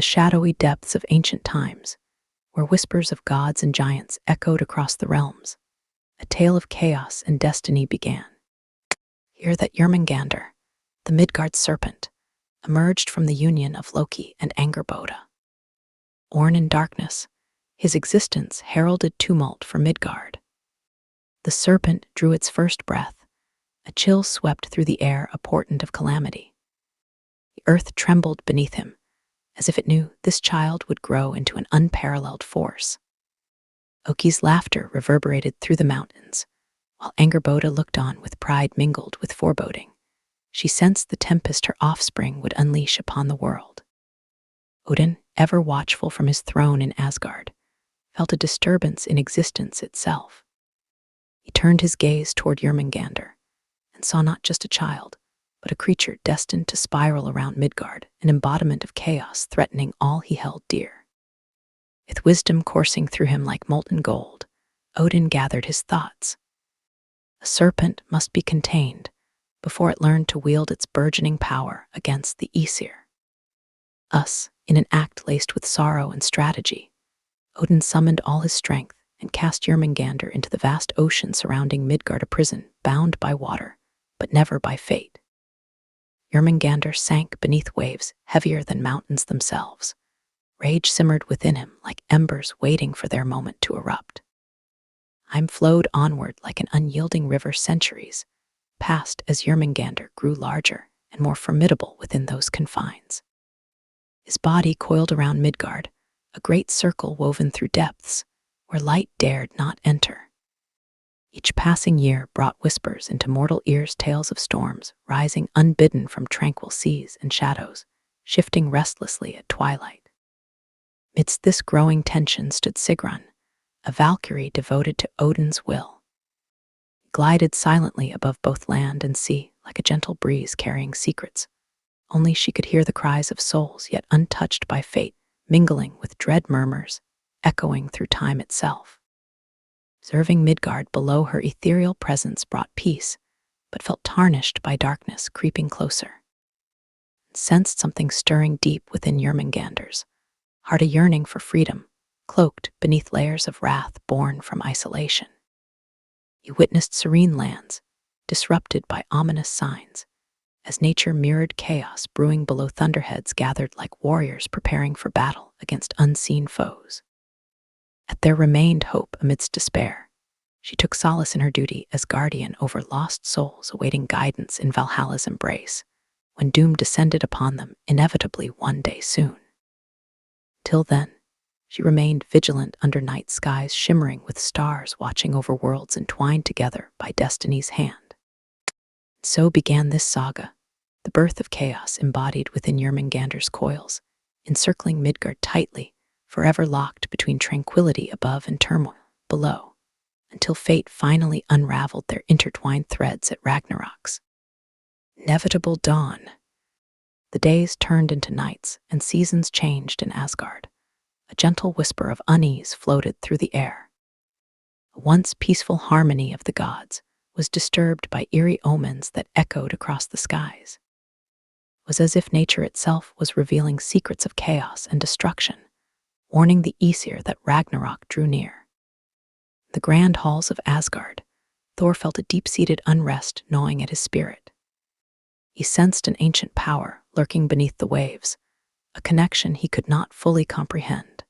the shadowy depths of ancient times, where whispers of gods and giants echoed across the realms, a tale of chaos and destiny began. Here that Jörmungandr, the Midgard Serpent, emerged from the union of Loki and Angerboda. Born in darkness, his existence heralded tumult for Midgard. The serpent drew its first breath. A chill swept through the air, a portent of calamity. The earth trembled beneath him, as if it knew this child would grow into an unparalleled force. Loki's laughter reverberated through the mountains, while Angerboda looked on with pride mingled with foreboding. She sensed the tempest her offspring would unleash upon the world. Odin, ever watchful from his throne in Asgard, felt a disturbance in existence itself. He turned his gaze toward Jörmungandr, and saw not just a child, but a creature destined to spiral around Midgard, an embodiment of chaos threatening all he held dear. With wisdom coursing through him like molten gold, Odin gathered his thoughts. A serpent must be contained before it learned to wield its burgeoning power against the Aesir. Thus, in an act laced with sorrow and strategy, Odin summoned all his strength and cast Jörmungandr into the vast ocean surrounding Midgard, a prison bound by water, but never by fate. Jörmungandr sank beneath waves heavier than mountains themselves. Rage simmered within him like embers waiting for their moment to erupt. Time flowed onward like an unyielding river. Centuries passed as Jörmungandr grew larger and more formidable within those confines. His body coiled around Midgard, a great circle woven through depths where light dared not enter. Each passing year brought whispers into mortal ears, tales of storms rising unbidden from tranquil seas and shadows, shifting restlessly at twilight. Midst this growing tension stood Sigrun, a Valkyrie devoted to Odin's will. He glided silently above both land and sea, like a gentle breeze carrying secrets. Only she could hear the cries of souls yet untouched by fate, mingling with dread murmurs, echoing through time itself. Observing Midgard below, her ethereal presence brought peace, but felt tarnished by darkness creeping closer. Sensed something stirring deep within Jörmungandr's heart, a yearning for freedom, cloaked beneath layers of wrath born from isolation. He witnessed serene lands, disrupted by ominous signs, as nature mirrored chaos brewing below. Thunderheads gathered like warriors preparing for battle against unseen foes. Yet there remained hope amidst despair. She took solace in her duty as guardian over lost souls awaiting guidance in Valhalla's embrace, when doom descended upon them inevitably one day soon. Till then, she remained vigilant under night skies shimmering with stars watching over worlds entwined together by destiny's hand. So began this saga, the birth of chaos embodied within Jörmungandr's coils, encircling Midgard tightly, forever locked between tranquility above and turmoil below, until fate finally unraveled their intertwined threads at Ragnarok's inevitable dawn. The days turned into nights and seasons changed in Asgard. A gentle whisper of unease floated through the air. The once peaceful harmony of the gods was disturbed by eerie omens that echoed across the skies. It was as if nature itself was revealing secrets of chaos and destruction, warning the Aesir that Ragnarok drew near. In the grand halls of Asgard, Thor felt a deep-seated unrest gnawing at his spirit. He sensed an ancient power lurking beneath the waves, a connection he could not fully comprehend.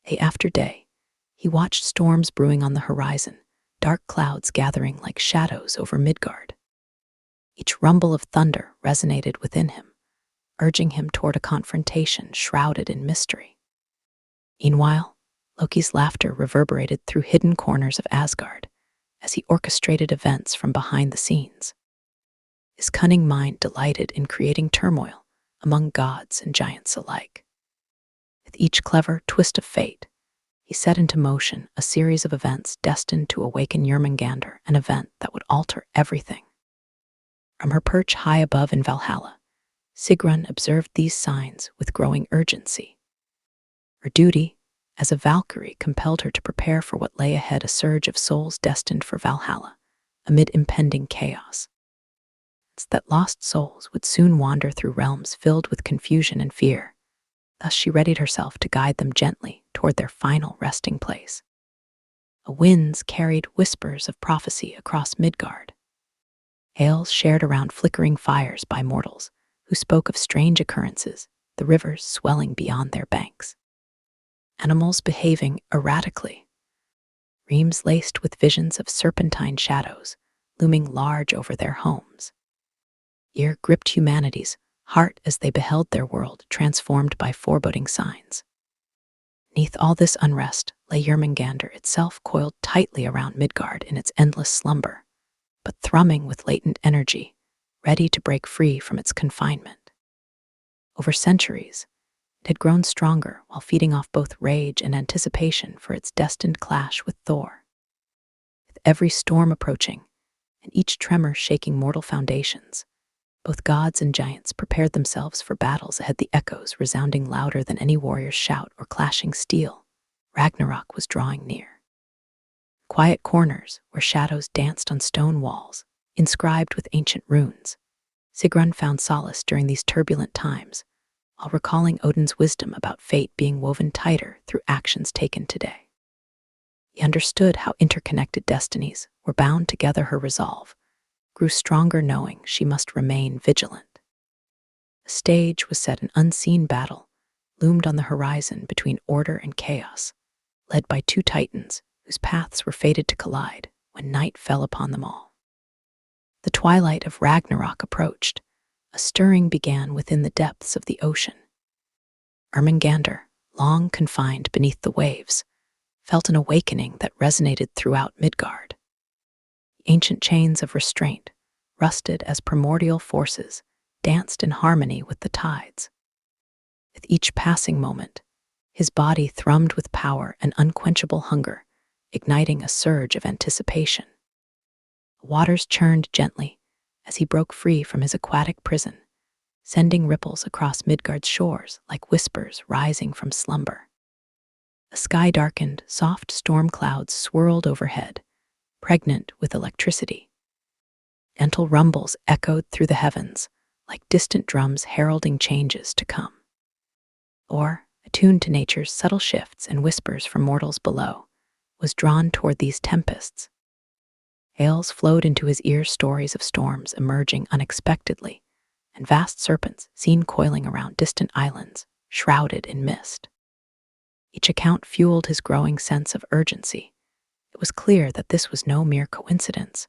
Day after day, he watched storms brewing on the horizon, dark clouds gathering like shadows over Midgard. Each rumble of thunder resonated within him, urging him toward a confrontation shrouded in mystery. Meanwhile, Loki's laughter reverberated through hidden corners of Asgard as he orchestrated events from behind the scenes. His cunning mind delighted in creating turmoil among gods and giants alike. With each clever twist of fate, he set into motion a series of events destined to awaken Jörmungandr, an event that would alter everything. From her perch high above in Valhalla, Sigrun observed these signs with growing urgency. Her duty as a Valkyrie compelled her to prepare for what lay ahead, a surge of souls destined for Valhalla, amid impending chaos. It's that lost souls would soon wander through realms filled with confusion and fear. Thus she readied herself to guide them gently toward their final resting place. The winds carried whispers of prophecy across Midgard. Ales shared around flickering fires by mortals who spoke of strange occurrences, the rivers swelling beyond their banks, animals behaving erratically, reams laced with visions of serpentine shadows looming large over their homes. Ear gripped humanity's heart as they beheld their world transformed by foreboding signs. Neath all this unrest lay Jörmungandr itself, coiled tightly around Midgard in its endless slumber, but thrumming with latent energy, ready to break free from its confinement. Over centuries, it had grown stronger while feeding off both rage and anticipation for its destined clash with Thor. With every storm approaching, and each tremor shaking mortal foundations, both gods and giants prepared themselves for battles ahead, the echoes resounding louder than any warrior's shout or clashing steel. Ragnarok was drawing near. Quiet corners where shadows danced on stone walls, inscribed with ancient runes, Sigrun found solace during these turbulent times, while recalling Odin's wisdom about fate being woven tighter through actions taken today. He understood how interconnected destinies were bound together. Her resolve grew stronger, knowing she must remain vigilant. The stage was set. An unseen battle loomed on the horizon between order and chaos, led by two titans whose paths were fated to collide when night fell upon them all. The twilight of Ragnarok approached. A stirring began within the depths of the ocean. Jörmungandr, long confined beneath the waves, felt an awakening that resonated throughout Midgard. Ancient chains of restraint, rusted as primordial forces, danced in harmony with the tides. With each passing moment, his body thrummed with power and unquenchable hunger, igniting a surge of anticipation. The waters churned gently as he broke free from his aquatic prison, sending ripples across Midgard's shores like whispers rising from slumber. The sky darkened, soft storm clouds swirled overhead, pregnant with electricity. Gentle rumbles echoed through the heavens, like distant drums heralding changes to come. Thor, attuned to nature's subtle shifts and whispers from mortals below, was drawn toward these tempests. Ales flowed into his ears stories of storms emerging unexpectedly, and vast serpents seen coiling around distant islands, shrouded in mist. Each account fueled his growing sense of urgency. It was clear that this was no mere coincidence,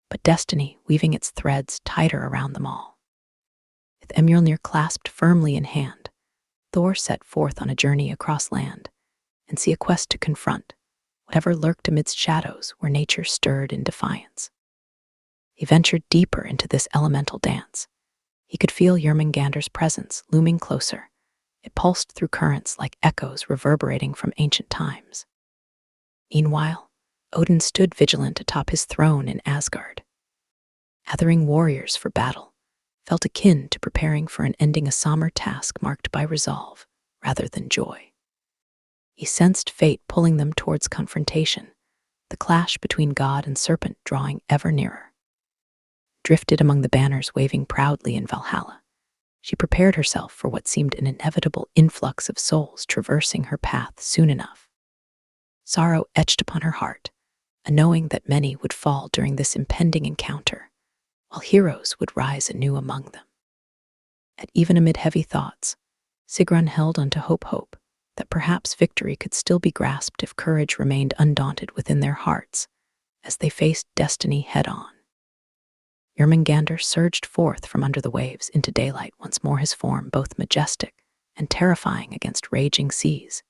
but destiny weaving its threads tighter around them all. With Mjolnir clasped firmly in hand, Thor set forth on a journey across land and see a quest to confront whatever lurked amidst shadows where nature stirred in defiance. He ventured deeper into this elemental dance. He could feel Jörmungandr's presence looming closer. It pulsed through currents like echoes reverberating from ancient times. Meanwhile, Odin stood vigilant atop his throne in Asgard. Gathering warriors for battle felt akin to preparing for ending a somber task marked by resolve rather than joy. He sensed fate pulling them towards confrontation, the clash between god and serpent drawing ever nearer. Drifted among the banners waving proudly in Valhalla, she prepared herself for what seemed an inevitable influx of souls traversing her path soon enough. Sorrow etched upon her heart, a knowing that many would fall during this impending encounter, while heroes would rise anew among them. Yet even amid heavy thoughts, Sigrun held onto hope that perhaps victory could still be grasped if courage remained undaunted within their hearts as they faced destiny head-on. Jörmungandr surged forth from under the waves into daylight, once more his form both majestic and terrifying against raging seas.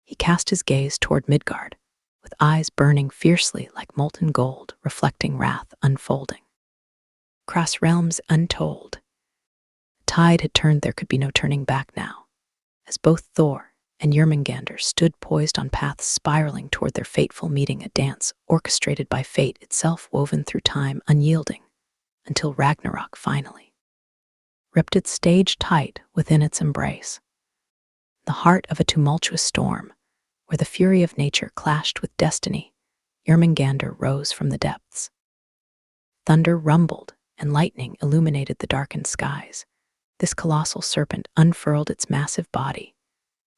He cast his gaze toward Midgard, with eyes burning fiercely like molten gold, reflecting wrath unfolding. Across realms untold, the tide had turned. There could be no turning back now, as both Thor and Jörmungandr stood poised on paths spiraling toward their fateful meeting, a dance orchestrated by fate itself, woven through time, unyielding, until Ragnarok finally ripped its stage tight within its embrace. The heart of a tumultuous storm, where the fury of nature clashed with destiny, Jörmungandr rose from the depths. Thunder rumbled and lightning illuminated the darkened skies. This colossal serpent unfurled its massive body,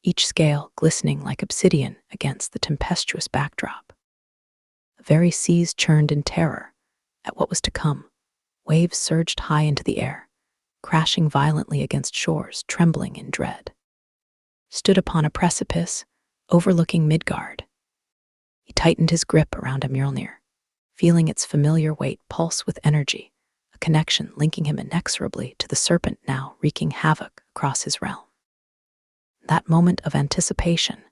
each scale glistening like obsidian against the tempestuous backdrop. The very seas churned in terror at what was to come. Waves surged high into the air, crashing violently against shores, trembling in dread. Stood upon a precipice, overlooking Midgard. He tightened his grip around Mjolnir, feeling its familiar weight pulse with energy, a connection linking him inexorably to the serpent now wreaking havoc across his realm. That moment of anticipation,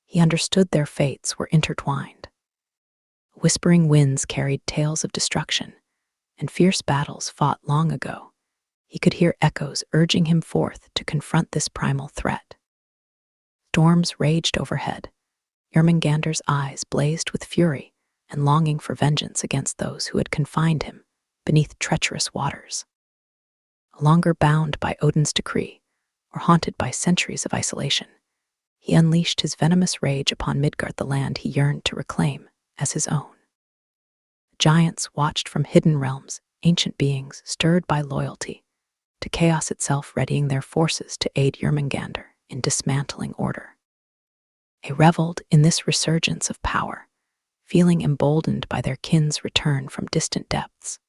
he understood their fates were intertwined. Whispering winds carried tales of destruction, and fierce battles fought long ago. He could hear echoes urging him forth to confront this primal threat. Storms raged overhead. Jörmungandr's eyes blazed with fury and longing for vengeance against those who had confined him beneath treacherous waters. No longer bound by Odin's decree or haunted by centuries of isolation, he unleashed his venomous rage upon Midgard, the land he yearned to reclaim as his own. Giants watched from hidden realms, ancient beings stirred by loyalty, to chaos itself readying their forces to aid Jörmungandr in dismantling order. They reveled in this resurgence of power, feeling emboldened by their kin's return from distant depths.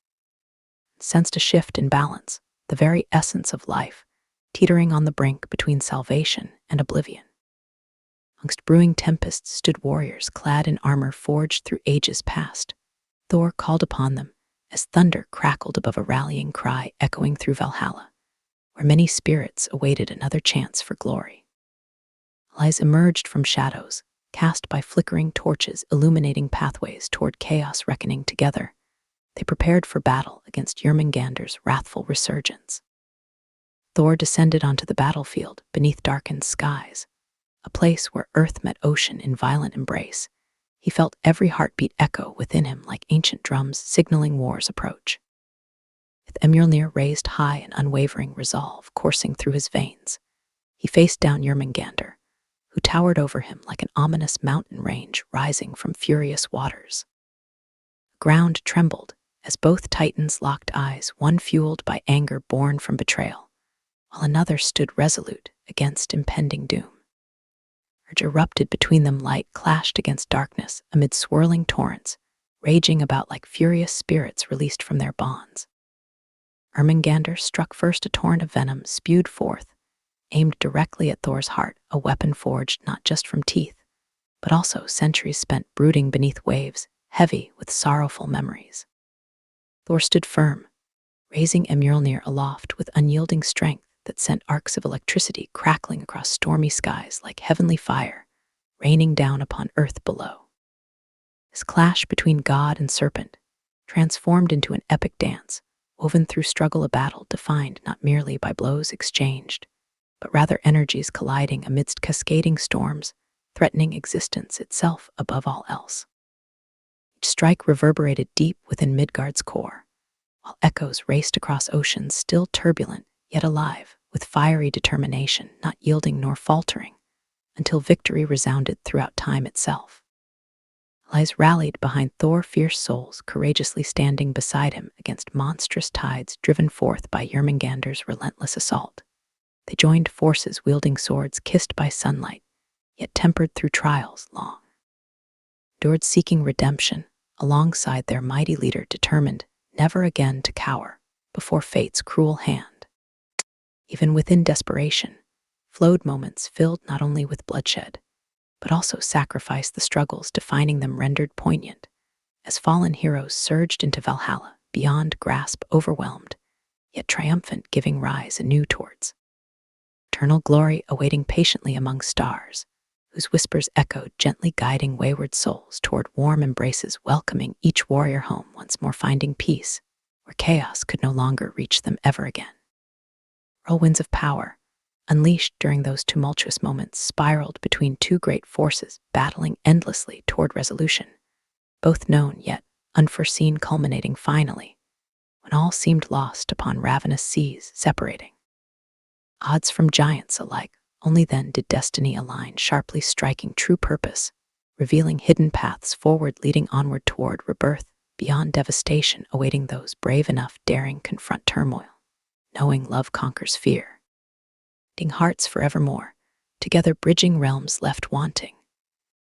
Sensed a shift in balance, the very essence of life, teetering on the brink between salvation and oblivion. Amongst brewing tempests stood warriors clad in armor forged through ages past. Thor called upon them as thunder crackled above a rallying cry echoing through Valhalla, where many spirits awaited another chance for glory. Allies emerged from shadows, cast by flickering torches illuminating pathways toward chaos reckoning together. They prepared for battle against Jörmungandr's wrathful resurgence. Thor descended onto the battlefield beneath darkened skies, a place where earth met ocean in violent embrace. He felt every heartbeat echo within him like ancient drums signaling war's approach. With Mjolnir raised high and unwavering resolve coursing through his veins, he faced down Jörmungandr, who towered over him like an ominous mountain range rising from furious waters. The ground trembled as both titans locked eyes, one fueled by anger born from betrayal, while another stood resolute against impending doom. Urge erupted between them, light clashed against darkness amid swirling torrents, raging about like furious spirits released from their bonds. Jörmungandr struck first, a torrent of venom spewed forth, aimed directly at Thor's heart, a weapon forged not just from teeth, but also centuries spent brooding beneath waves, heavy with sorrowful memories. Thor stood firm, raising Mjolnir aloft with unyielding strength that sent arcs of electricity crackling across stormy skies like heavenly fire, raining down upon earth below. This clash between god and serpent transformed into an epic dance, woven through struggle, a battle defined not merely by blows exchanged, but rather energies colliding amidst cascading storms, threatening existence itself above all else. Each strike reverberated deep within Midgard's core, while echoes raced across oceans still turbulent, yet alive, with fiery determination, not yielding nor faltering, until victory resounded throughout time itself. Allies rallied behind Thor, fierce souls courageously standing beside him against monstrous tides driven forth by Jörmungandr's relentless assault. They joined forces wielding swords kissed by sunlight, yet tempered through trials long. Endured seeking redemption, alongside their mighty leader determined never again to cower before fate's cruel hand. Even within desperation, flowed moments filled not only with bloodshed, but also sacrifice, the struggles defining them rendered poignant, as fallen heroes surged into Valhalla, beyond grasp, overwhelmed, yet triumphant, giving rise anew towards eternal glory awaiting patiently among stars, whose whispers echoed gently guiding wayward souls toward warm embraces, welcoming each warrior home once more, finding peace where chaos could no longer reach them ever again. Whirlwinds of power, unleashed during those tumultuous moments, spiraled between two great forces, battling endlessly toward resolution, both known yet unforeseen, culminating finally, when all seemed lost upon ravenous seas separating. Odds from giants alike, only then did destiny align, sharply striking true purpose, revealing hidden paths forward leading onward toward rebirth, beyond devastation awaiting those brave enough daring confront turmoil, knowing love conquers fear. Hearts forevermore, together bridging realms left wanting.